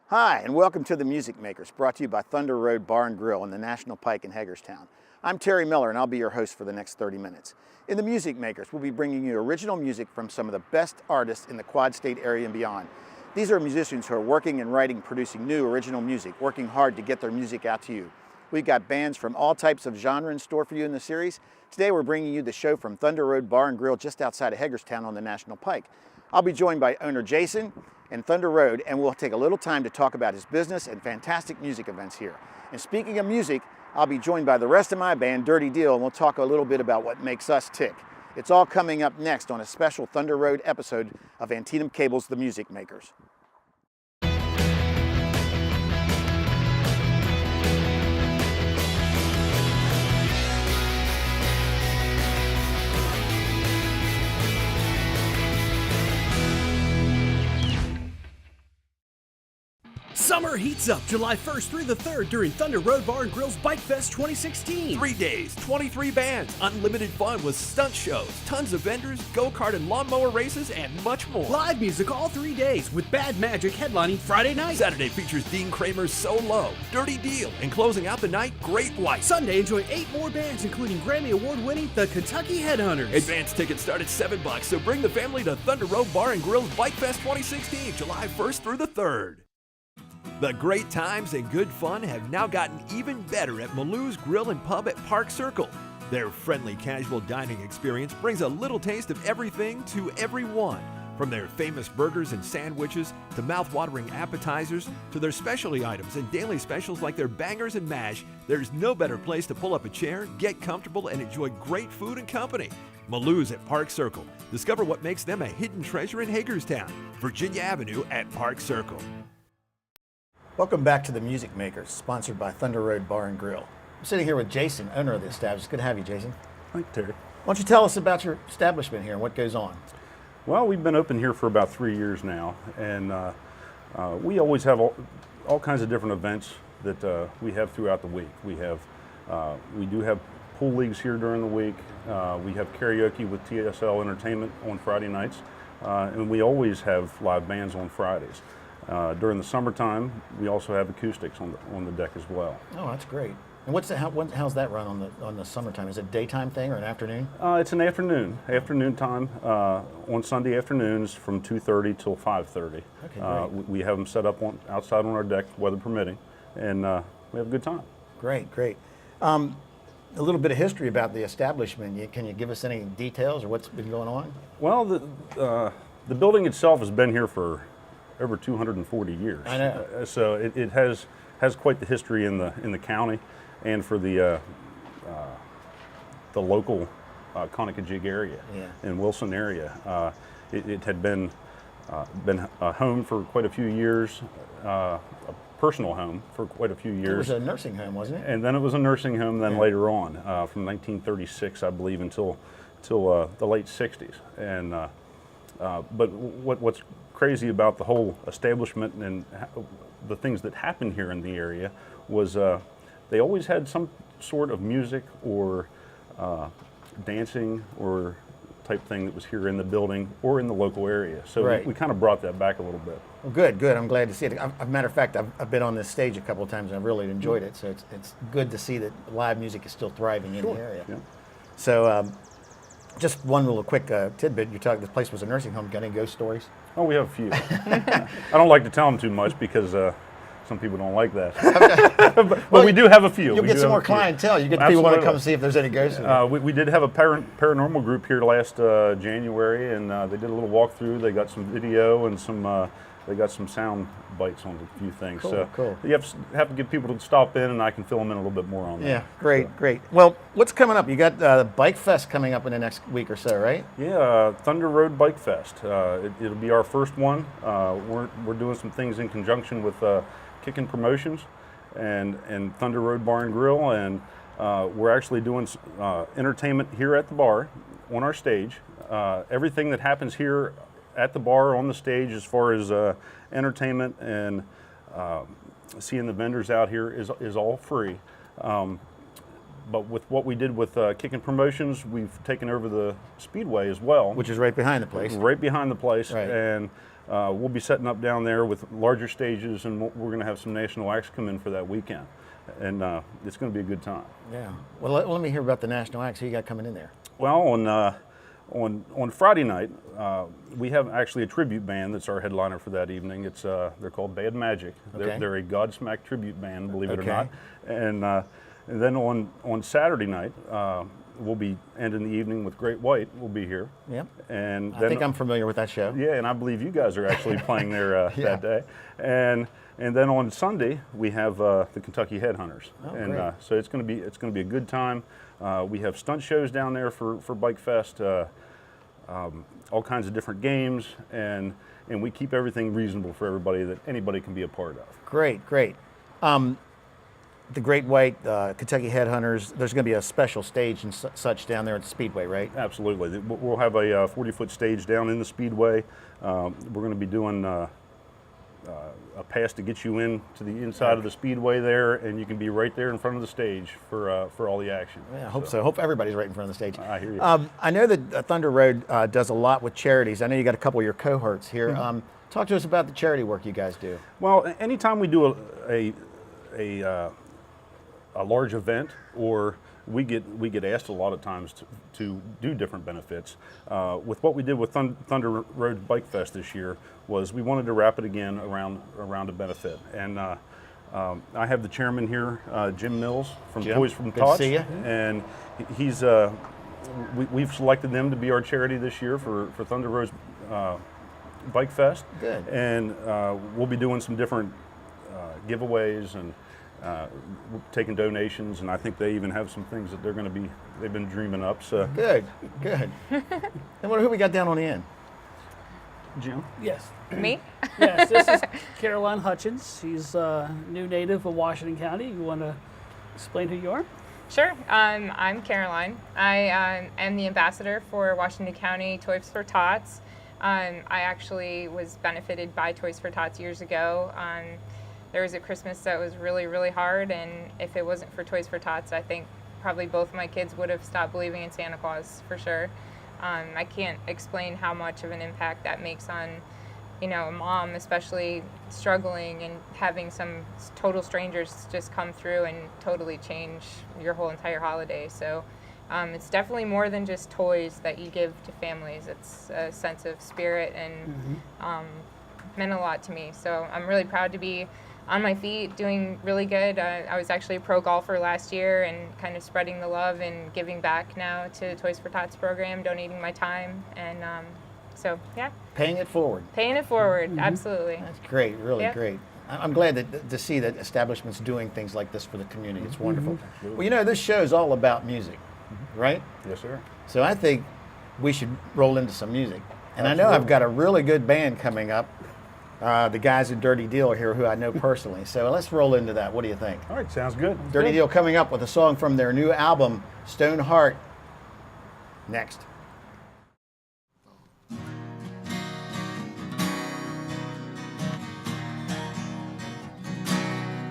Hi, and welcome to The Music Makers, brought to you by Thunder Road Bar and Grill on the National Pike in Hagerstown. I'm Terry Miller, and I'll be your host for the next 30 minutes. In The Music Makers, we'll be bringing you original music from some of the best artists in the Quad State area and beyond. These are musicians who are working and writing, producing new original music, working hard to get their music out to you. We've got bands from all types of genre in store for you in the series. Today we're bringing you the show from Thunder Road Bar and Grill just outside of Hagerstown on the National Pike. I'll be joined by owner Jason and Thunder Road, and we'll take a little time to talk about his business and fantastic music events here. And speaking of music, I'll be joined by the rest of my band, Dirty Deal, and we'll talk a little bit about what makes us tick. It's all coming up next on a special Thunder Road episode of Antietam Cable's The Music Makers. Summer heats up July 1st through the 3rd during Thunder Road Bar and Grill's Bike Fest 2016. 3 days, 23 bands, unlimited fun with stunt shows, tons of vendors, go-kart and lawnmower races, and much more. Live music all 3 days with Bad Magic headlining Friday night. Saturday features Dean Kramer's So Low, Dirty Deal, and closing out the night, Great White. Sunday, enjoy 8 more bands including Grammy Award-winning The Kentucky Headhunters. Advance tickets start at $7, so bring the family to Thunder Road Bar and Grill's Bike Fest 2016, July 1st through the 3rd. The great times and good fun have now gotten even better at Maloo's Grill and Pub at Park Circle. Their friendly, casual dining experience brings a little taste of everything to everyone. From their famous burgers and sandwiches to mouth-watering appetizers to their specialty items and daily specials like their bangers and mash, there's no better place to pull up a chair, get comfortable, and enjoy great food and company. Maloo's at Park Circle. Discover what makes them a hidden treasure in Hagerstown. Virginia Avenue at Park Circle. Welcome back to The Music Makers, sponsored by Thunder Road Bar and Grill. I'm sitting here with Jason, owner of the establishment. Good to have you, Jason. Thank you, Terry. Why don't you tell us about your establishment here and what goes on? Well, we've been open here for about 3 years now, and we always have all kinds of different events that we have throughout the week. We do have pool leagues here during the week. We have karaoke with TSL Entertainment on Friday nights, and we always have live bands on Fridays. During the summertime, we also have acoustics on the deck as well. Oh, that's great. And how's that run on the summertime? Is it a daytime thing or an afternoon? It's an afternoon time on Sunday afternoons from 2:30 till 5:30. Okay, great. We have them set up outside on our deck, weather permitting, and we have a good time. Great. A little bit of history about the establishment. Can you give us any details or what's been going on? Well, the building itself has been here for over 240 years. I know. So it has quite the history in the county, and for the local Conicajig area and Wilson area. It had been a home for quite a few years, a personal home for quite a few years. It was a nursing home, wasn't it? And then it was a nursing home later on, from 1936, I believe, until the late 60s. And but what's crazy about the whole establishment and the things that happened here in the area was they always had some sort of music or dancing or type thing that was here in the building or in the local area. So we kind of brought that back a little bit. Well, good. I'm glad to see it. As a matter of fact, I've been on this stage a couple of times and I've really enjoyed it. So it's good to see that live music is still thriving in the area. Yeah. So just one little quick tidbit. You're talking this place was a nursing home. Got any ghost stories? Oh, we have a few. I don't like to tell them too much because some people don't like that. but we do have a few. You'll get some more clientele. You get people want to come see if there's any ghosts. We did have a paranormal group here last January, and they did a little walkthrough. They got some video and they got some sound bites on a few things. Cool. You have to get people to stop in, and I can fill them in a little bit more on that. Yeah, great. Well, what's coming up? You got the Bike Fest coming up in the next week or so, right? Yeah, Thunder Road Bike Fest. It'll be our first one. We're doing some things in conjunction with Kickin' Promotions and Thunder Road Bar and Grill, and we're actually doing entertainment here at the bar on our stage. Everything that happens here at the bar on the stage as far as entertainment and seeing the vendors out here is all free. But with what we did with Kickin' Promotions, we've taken over the Speedway as well. Which is right behind the place. Right behind the place. Right. And we'll be setting up down there with larger stages, and we're going to have some national acts come in for that weekend. And it's going to be a good time. Yeah. Well, let me hear about the national acts. Who you got coming in there? Well, on Friday night, we have actually a tribute band that's our headliner for that evening. It's they're called Bad Magic. Okay. They're a Godsmack tribute band, believe it or Okay. not. And then on Saturday night, we'll be ending the evening with Great White. We'll be here. Yep. And I then, think I'm familiar with that show. yeah, and I believe you guys are actually playing there Yeah. that day. And then on Sunday we have the Kentucky Headhunters, Oh, and great. so it's going to be a good time. We have stunt shows down there for Bike Fest, all kinds of different games, and we keep everything reasonable for everybody that anybody can be a part of. Great, great. The Great White, Kentucky Headhunters, there's going to be a special stage and such down there at the Speedway, right? Absolutely, we'll have a 40-foot stage down in the Speedway. We're going to be doing a pass to get you in to the inside of the Speedway there, and you can be right there in front of the stage for all the action. Yeah, I hope so. Hope everybody's right in front of the stage. I hear you. I know that Thunder Road does a lot with charities. I know you got a couple of your cohorts here. Talk to us about the charity work you guys do. Well, anytime we do a large event, or we get asked a lot of times to do different benefits. With what we did with Thunder Road Bike Fest this year, was we wanted to wrap it again around a benefit. And I have the chairman here, Jim Mills from Jim, Toys from good to Tots, see you. and he's we've selected them to be our charity this year for Thunder Road Bike Fest. Good. And we'll be doing some different giveaways and taking donations, and I think they even have some things that they've been dreaming up. So Good, good. And who we got down on the end? Jim. Yes. Me? Yes, this is Caroline Hutchins. She's a new native of Washington County. You want to explain who you are? Sure. I'm Caroline. I am the ambassador for Washington County Toys for Tots. I actually was benefited by Toys for Tots years ago. There was a Christmas that was really, really hard, and if it wasn't for Toys for Tots, I think probably both of my kids would have stopped believing in Santa Claus, for sure. I can't explain how much of an impact that makes on, a mom, especially struggling and having some total strangers just come through and totally change your whole entire holiday. So it's definitely more than just toys that you give to families. It's a sense of spirit, and meant a lot to me. So I'm really proud to be on my feet, doing really good. I was actually a pro golfer last year, and kind of spreading the love and giving back now to the Toys for Tots program, donating my time, and so yeah. Paying it forward. Paying it forward, absolutely. That's great, really Yep. great. I'm glad to see that establishments doing things like this for the community. It's wonderful. Well, this show is all about music, right? Yes, sir. So I think we should roll into some music. And I know I've got a really good band coming up. The guys at Dirty Deal are here, who I know personally. So let's roll into that. What do you think? All right, sounds good. Dirty Deal coming up with a song from their new album, Stone Heart. Next.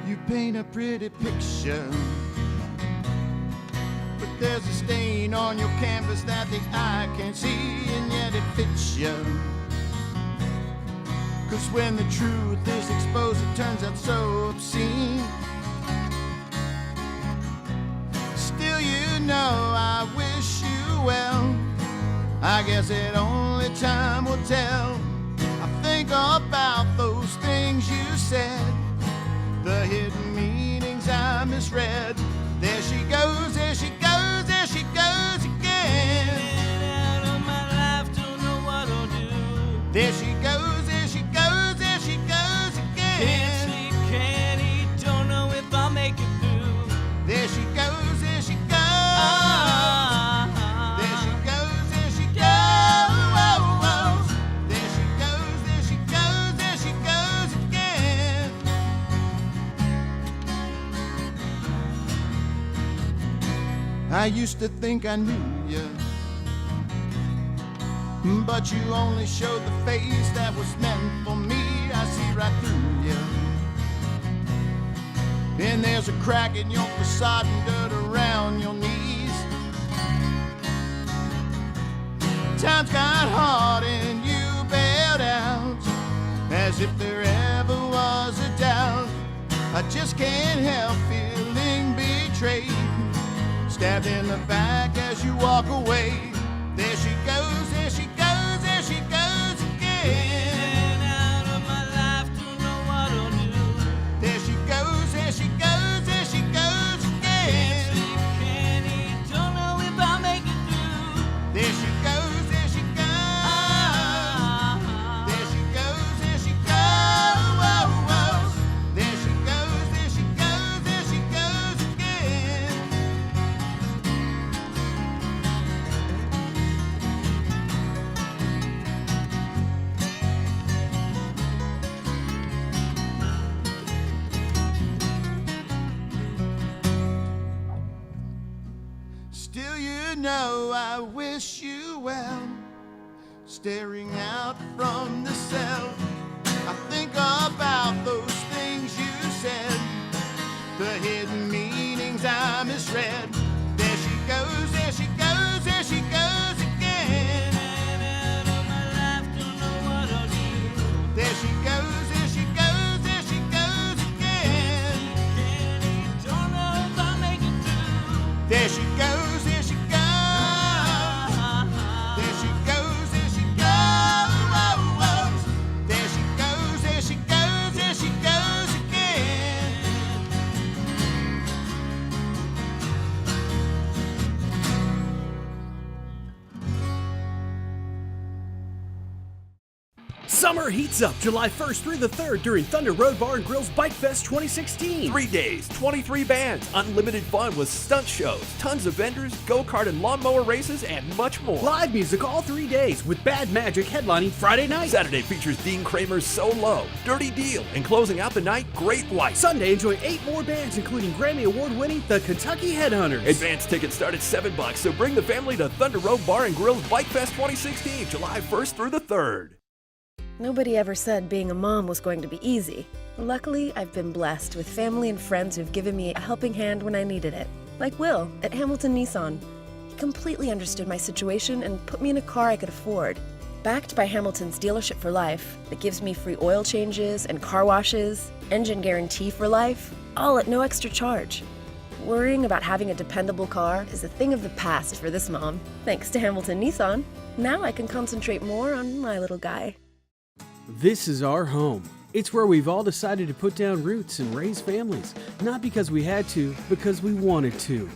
You paint a pretty picture, but there's a stain on your canvas that the eye can't see, and yet it fits you. 'Cause when the truth is exposed, it turns out so obscene. Still, I wish you well. I guess it only time will tell. I think about those things you said, the hidden meanings I misread. There she goes, there she goes, there she goes again. Out of my life, don't know what I'll do. There she goes, there she goes, there she goes again. Can't sleep, can't eat, don't know if I'll make it through. There she goes, there she goes. There she goes, there she goes. There she goes, there she goes, there she goes again. I used to think I knew you, but you only showed the face that was meant for me. I see right through you. And there's a crack in your facade and dirt around your knees. Times got hard and you bailed out. As if there ever was a doubt, I just can't help feeling betrayed. Stabbed in the back as you walk away. There she goes, there she goes, there she goes again. Out of my life, don't know what I'll do. There she goes, there she goes, there she goes again. Can't sleep, can't eat, don't know if I'll make it through. There she goes, there she goes. There she goes, there she goes. There she goes, there she goes, there she goes again. Still, you know, I wish you well. Staring out from the cell, I think about those things you said, the hidden meanings I misread. There she goes, there she goes, there she goes again. Out of my life, don't know what I'll do. There she goes, there she goes, there she goes again. Can't eat, don't know if I'll make it through. There she goes, there she goes. There she goes, there she goes. There she goes, there she goes, there she goes again. Summer heats up July 1st through the 3rd during Thunder Road Bar and Grill's Bike Fest 2016. 3 days, 23 bands, unlimited fun with stunt shows, tons of vendors, go-kart and lawnmower races, and much more. Live music all 3 days with Bad Magic headlining Friday night. Saturday features Dean Kramer's So Low, Dirty Deal, and closing out the night, Great White. Sunday, enjoy 8 more bands, including Grammy Award-winning The Kentucky Headhunters. Advance tickets start at $7, so bring the family to Thunder Road Bar and Grill's Bike Fest 2016, July 1st through the 3rd. Nobody ever said being a mom was going to be easy. Luckily, I've been blessed with family and friends who've given me a helping hand when I needed it. Like Will at Hamilton Nissan. He completely understood my situation and put me in a car I could afford. Backed by Hamilton's dealership for life that gives me free oil changes and car washes, engine guarantee for life, all at no extra charge. Worrying about having a dependable car is a thing of the past for this mom. Thanks to Hamilton Nissan, now I can concentrate more on my little guy. This is our home. It's where we've all decided to put down roots and raise families, not because we had to, because we wanted to.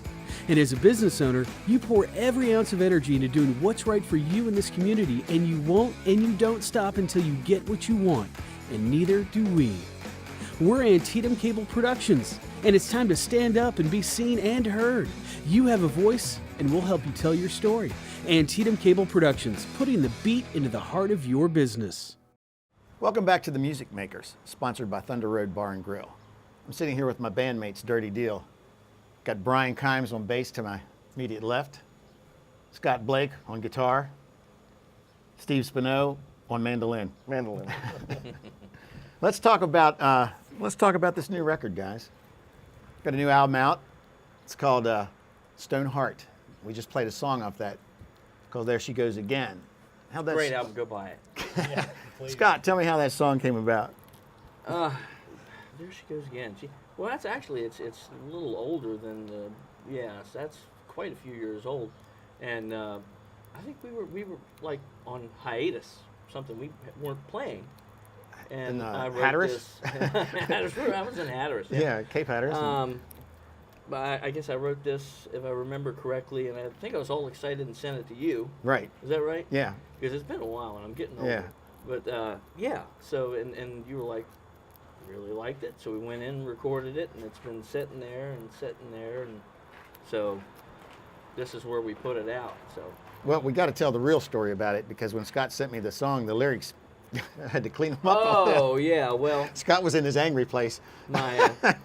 And as a business owner, you pour every ounce of energy into doing what's right for you in this community, and you won't and you don't stop until you get what you want, and neither do we. We're Antietam Cable Productions, and it's time to stand up and be seen and heard. You have a voice, and we'll help you tell your story. Antietam Cable Productions, putting the beat into the heart of your business. Welcome back to The Music Makers, sponsored by Thunder Road Bar and Grill. I'm sitting here with my bandmates, Dirty Deal. Got Brian Kimes on bass to my immediate left, Scott Blake on guitar, Steve Spino on mandolin. Let's talk about this new record, guys. Got a new album out. It's called Stone Heart. We just played a song off that called There She Goes Again. How'd that Great album, go buy it. Yeah, Scott, tell me how that song came about. There she goes again. Well, that's actually, it's a little older than the, that's quite a few years old. And I think we were like on hiatus, something we weren't playing. And I wrote Hatteras? Hatteras. I was in Hatteras. Yeah, Cape Hatteras. But I guess I wrote this, if I remember correctly, and I think I was all excited and sent it to you. Right. Is that right? Yeah. Because it's been a while and I'm getting older. Yeah. But so and you were like, really liked it, so we went in and recorded it, and it's been sitting there, and so this is where we put it out. So. Well, we got to tell the real story about it, because when Scott sent me the song, the lyrics, I had to clean them up. Oh yeah, well. Scott was in his angry place. My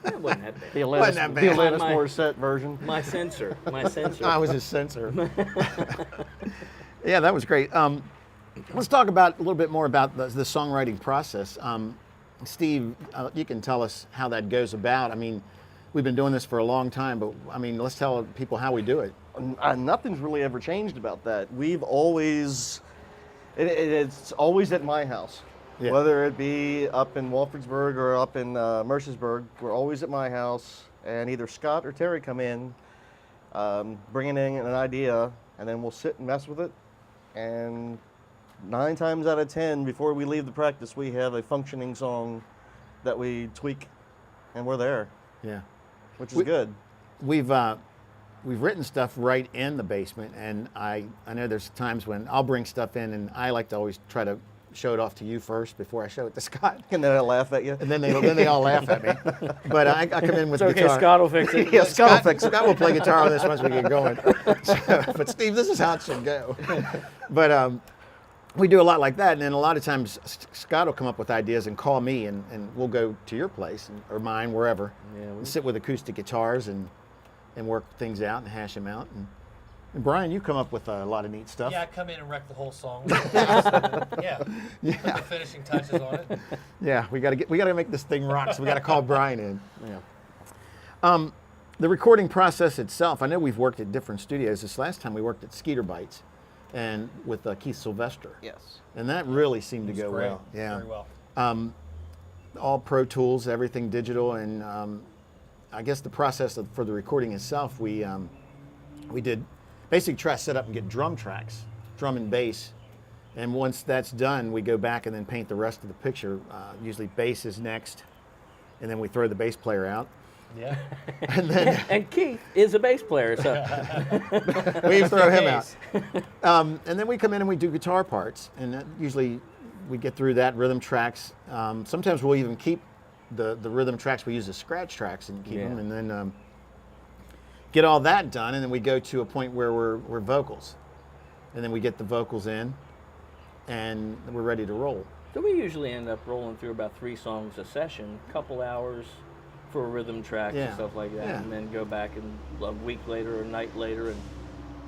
it wasn't that bad. The Alanis Morissette version. My censor. I was his censor. Yeah, that was great. Let's talk about a little bit more about the songwriting process. Steve, you can tell us how that goes about. I mean, we've been doing this for a long time, but I mean, let's tell people how we do it. Nothing's really ever changed about that. We've always, it's always at my house. Yeah. Whether it be up in Wolfensburg or up in Mercersburg, we're always at my house, and either Scott or Terry come in, bringing in an idea, and then we'll sit and mess with it. And 9 times out of 10, before we leave the practice, we have a functioning song that we tweak, and we're there, Yeah. which is good. We've written stuff right in the basement, and I know there's times when I'll bring stuff in, and I like to always try to show it off to you first before I show it to Scott. And then I laugh at you. And then they all laugh at me. But I come in with It's okay, guitar. Scott will fix it. Yeah, Scott will fix it. Scott will play guitar on this once we get going. But Steve, this is how it should go. But we do a lot like that, and then a lot of times Scott will come up with ideas and call me, and we'll go to your place or mine, wherever, and sit with acoustic guitars and work things out and hash them out. And Brian, you come up with a lot of neat stuff. Yeah, I come in and wreck the whole song. Yeah. Put the finishing touches on it. Yeah, we got to make this thing rock. So we got to call Brian in. Yeah. The recording process itself. I know we've worked at different studios. This last time we worked at Skeeter Bites, and with Keith Sylvester. Yes. And that really seemed to go Great. well. Yeah. Very well. All Pro Tools, everything digital, and I guess the process for the recording itself, we did basically try to set up and get drum tracks, drum and bass, and once that's done, we go back and then paint the rest of the picture. Usually bass is next, and then we throw the bass player out. Yeah. And then And Keith is a bass player, so we throw him out. And then we come in and we do guitar parts, and that usually we get through that, rhythm tracks. Sometimes we'll even keep the rhythm tracks we use as scratch tracks and keep them, and then get all that done, and then we go to a point where we're vocals, and then we get the vocals in, and we're ready to roll. So we usually end up rolling through about 3 songs a session, couple hours for rhythm tracks Yeah. and stuff like that, Yeah. and then go back and a week later or a night later, and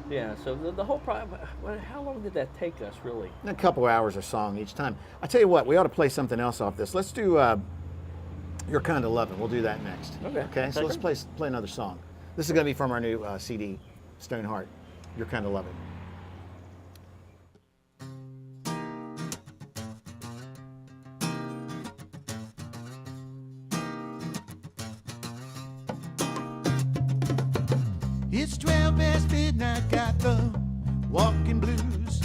yeah. So the whole how long did that take us really? A couple hours a song each time. I tell you what, we ought to play something else off this. Let's do You're Kind of Lovin'. We'll do that next. Okay. So let's play another song. This is going to be from our new CD, Stoneheart. You're Kind of Lovin'. It's 12 past midnight, got the walking blues.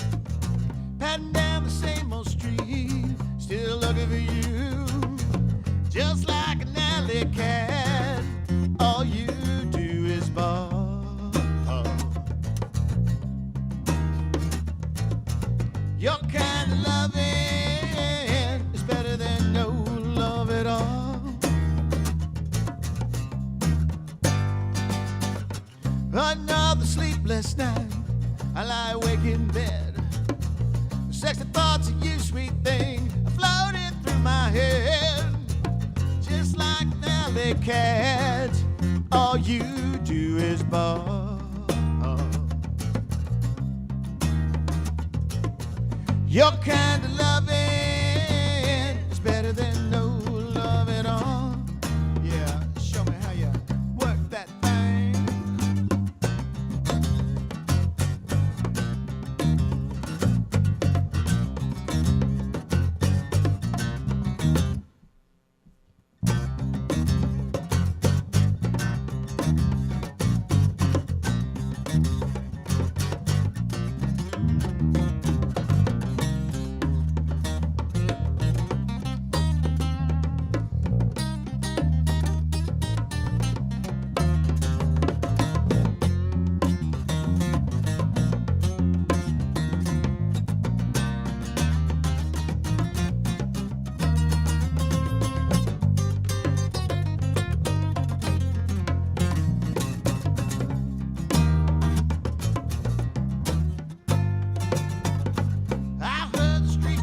Patting down the same old street, still looking for you. Just like an alley cat, all you do is bark. Your kind of loving is better than no love at all. Another sleepless night, I lie awake in bed. Sexy thoughts of you, sweet thing, are floating through my head. Just like an alley cat, all you do is bark. Your kind of loving is better than no love at all. Yeah, show me how you work that thing.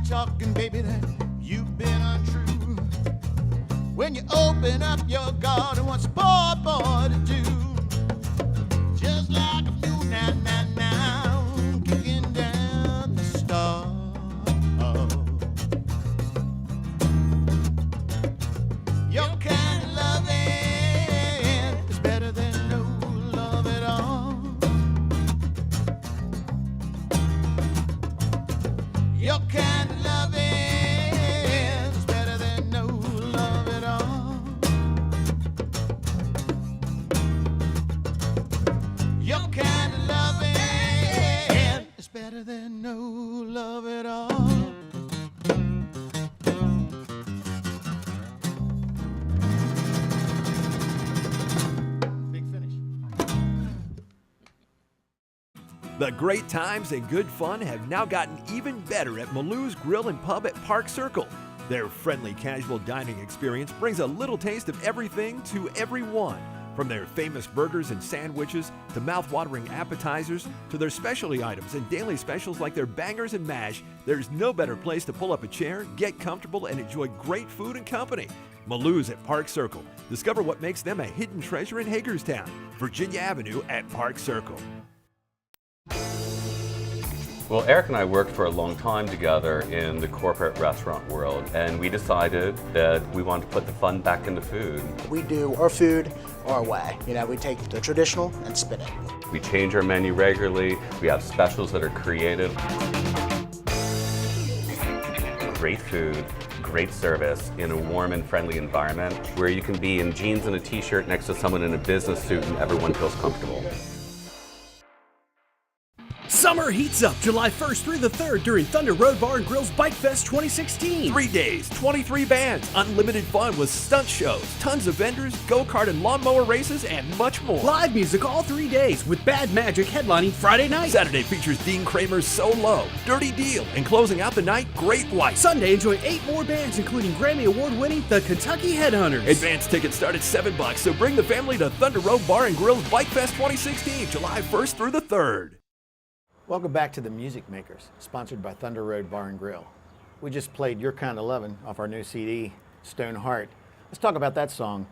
Talking, baby, that you've been untrue. When you open up your garden, what's a poor boy to do? Just like a mule now, kicking down the star. Your kind of loving is better than no love at all. Your kind of loving The great times and good fun have now gotten even better at Maloo's Grill and Pub at Park Circle. Their friendly, casual dining experience brings a little taste of everything to everyone. From their famous burgers and sandwiches, to mouth-watering appetizers, to their specialty items and daily specials like their bangers and mash, there's no better place to pull up a chair, get comfortable, and enjoy great food and company. Maloo's at Park Circle. Discover what makes them a hidden treasure in Hagerstown. Virginia Avenue at Park Circle. Well, Eric and I worked for a long time together in the corporate restaurant world, and we decided that we wanted to put the fun back into food. We do our food our way. You know, we take the traditional and spin it. We change our menu regularly. We have specials that are creative. Great food, great service in a warm and friendly environment where you can be in jeans and a t-shirt next to someone in a business suit and everyone feels comfortable. Summer heats up July 1st through the 3rd during Thunder Road Bar and Grill's Bike Fest 2016. 3 days, 23 bands, unlimited fun with stunt shows, tons of vendors, go-kart and lawnmower races, and much more. Live music all 3 days with Bad Magic headlining Friday night. Saturday features Dean Kramer's So Low, Dirty Deal, and closing out the night, Great White. Sunday, enjoy 8 more bands, including Grammy Award-winning The Kentucky Headhunters. Advance tickets start at $7, so bring the family to Thunder Road Bar and Grill's Bike Fest 2016, July 1st through the 3rd. Welcome back to The Music Makers, sponsored by Thunder Road Bar and Grill. We just played Your Kind of Lovin' off our new CD, Stone Heart. Let's talk about that song.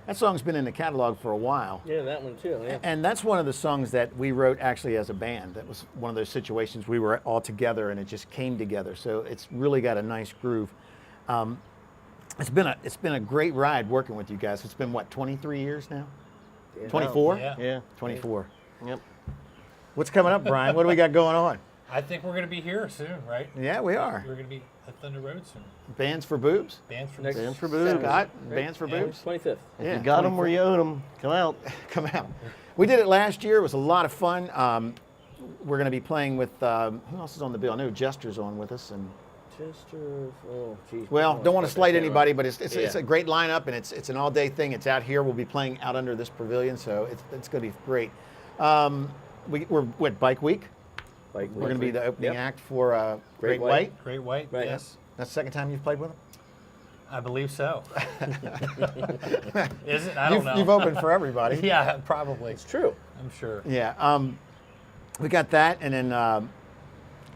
That song's been in the catalog for a while. Yeah, that one too. Yeah. And that's one of the songs that we wrote actually as a band. That was one of those situations we were all together and it just came together. So it's really got a nice groove. It's been a great ride working with you guys. It's been what, 23 years now? Yeah. 24? Yeah. 24. Yep. What's coming up, Brian? What do we got going on? I think we're going to be here soon, right? Yeah, we are. We're going to be at Thunder Road soon. Bands for Boobs? Bands for Next- Bands for boobs. Scott, Right. Bands for Yeah. Boobs? 25th. Yeah, You got them where you own them. Come out. Come out. We did it last year. It was a lot of fun. We're going to be playing with, who else is on the bill? I know Jester's on with us. And Chester, oh geez. well, don't want to slight anybody, but it's Yeah. a great lineup, and it's an all-day thing. It's out here. We'll be playing out under this pavilion, so it's going to be great. We're what, Bike Week? Like, We're going to be the opening Yep. act for Great Great White. White. Great White, Right. yes. That's the second time you've played with them? I believe so. Is it? I don't know. You've opened for everybody. Yeah, probably. It's true. I'm sure. Yeah. We got that, and then a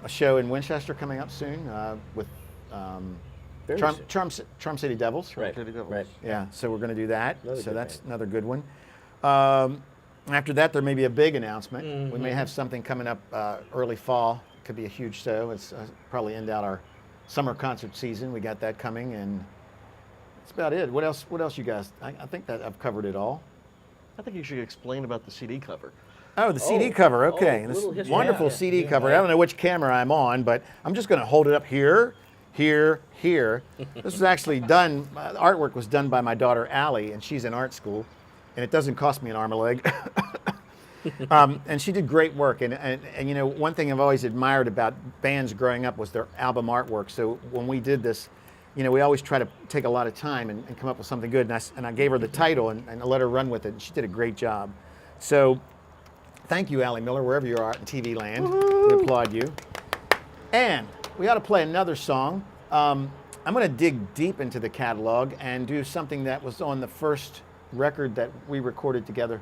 show in Winchester coming up soon with Very Charm City Devils. Right. Right. Yeah, so we're going to do that. Another So good that's band. another good one. After that, there may be a big announcement. We may have something coming up early fall. It could be a huge show. It's probably end out our summer concert season. We got that coming, and that's about it. What else? What else, you guys? I think that I've covered it all. I think you should explain about the CD cover. Oh, the CD cover. Okay, oh, this little history. wonderful Yeah, CD yeah, cover. yeah. I don't know which camera I'm on, but I'm just going to hold it up here, here, here. This was actually done. The artwork was done by my daughter Allie, and she's in art school, and it doesn't cost me an arm and a leg. And she did great work. And you know, one thing I've always admired about bands growing up was their album artwork. So when we did this, you know, we always try to take a lot of time and come up with something good. And I gave her the title and I let her run with it, and she did a great job. So thank you, Allie Miller, wherever you are in TV land. We applaud you. And we ought to play another song. I'm going to dig deep into the catalog and do something that was on the first record that we recorded together.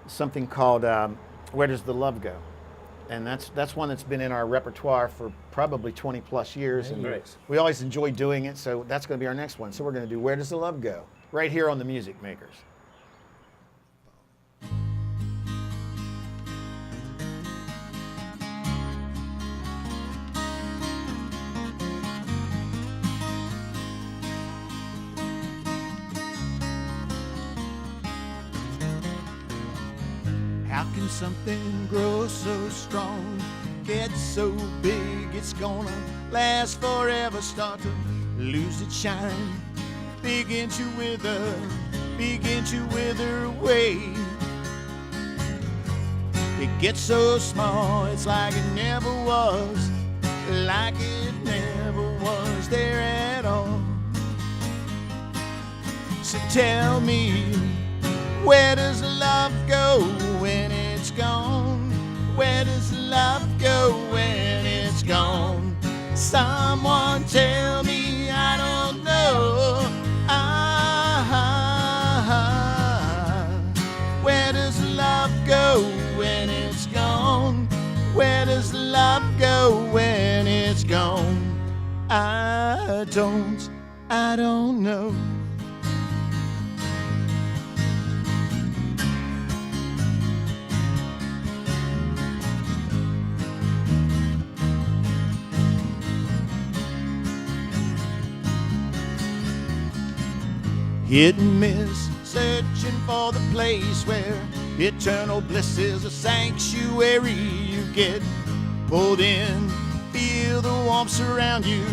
Something called Where Does the Love Go? And that's one that's been in our repertoire for probably 20 plus years. And Right. we always enjoy doing it, so that's going to be our next one. So we're going to do Where Does the Love Go? Right here on The Music Makers. How can something grow so strong, get so big it's gonna last forever, start to lose its shine, begin to wither away? It gets so small, it's like it never was there at all. So tell me, where does love go when it's gone? Where does love go when it's gone? Someone tell me, I don't know. Where does love go when it's gone? Where does love go when it's gone? I don't know. Hit and miss, searching for the place where eternal bliss is a sanctuary. You get pulled in, feel the warmth surround you,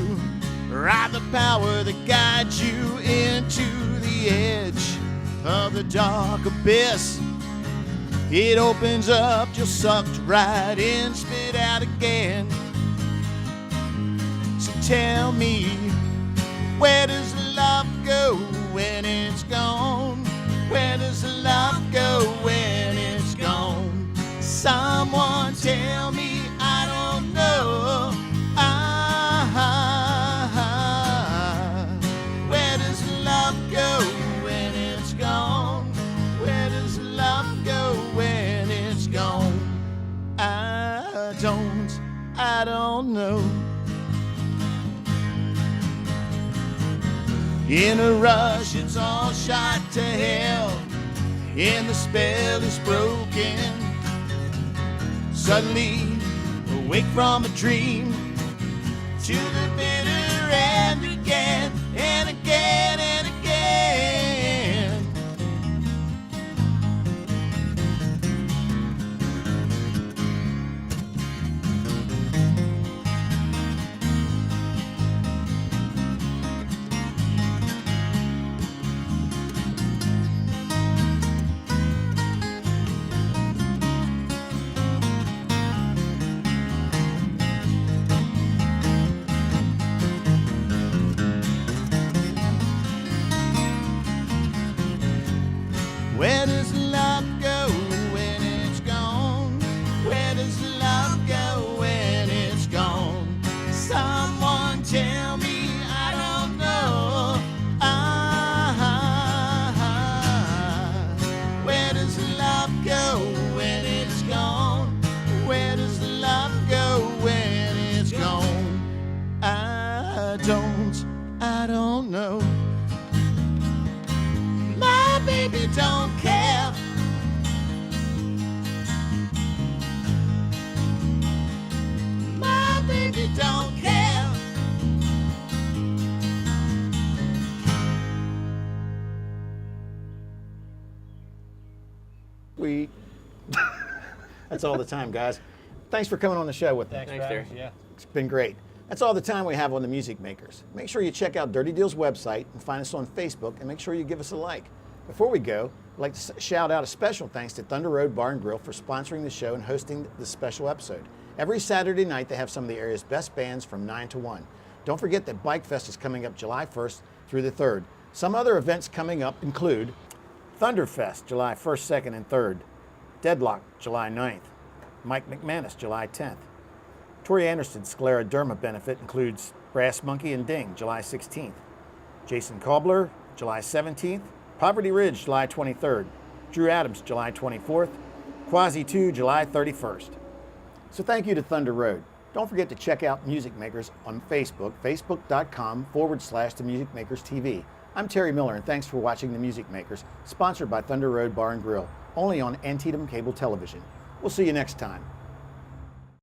ride the power that guides you into the edge of the dark abyss. It opens up, you're sucked right in, spit out again. So tell me, where does love go when it's gone? Where does love go when it's gone? Someone tell me, I don't know. Where does love go when it's gone? Where does love go when it's gone? I don't know. In a rush, it's all shot to hell, and the spell is broken. Suddenly, awake from a dream, to the bitter end again and again and again. Where does love go when it's gone? Where does love go when it's gone? Someone tell me, I don't know. Where does love go when it's gone? Where does love go when it's gone? I don't know. My baby don't care. My baby don't care. That's all the time, guys. Thanks for coming on the show with me. Thanks Terry. Yeah. It's been great. That's all the time we have on the Music Makers. Make sure you check out Dirty Deal's website and find us on Facebook, and make sure you give us a like. Before we go, I'd like to shout out a special thanks to Thunder Road Bar and Grill for sponsoring the show and hosting this special episode. Every Saturday night, they have some of the area's best bands from 9 to 1. Don't forget that Bike Fest is coming up July 1st through the 3rd. Some other events coming up include Thunderfest, July 1st, 2nd, and 3rd. Deadlock, July 9th. Mike McManus, July 10th. Tori Anderson's scleroderma benefit includes Brass Monkey and Ding, July 16th. Jason Cobbler, July 17th. Poverty Ridge, July 23rd. Drew Adams, July 24th. Quasi 2, July 31st. So thank you to Thunder Road. Don't forget to check out Music Makers on Facebook, facebook.com/The Music Makers TV. I'm Terry Miller, and thanks for watching The Music Makers, sponsored by Thunder Road Bar and Grill, only on Antietam Cable Television. We'll see you next time.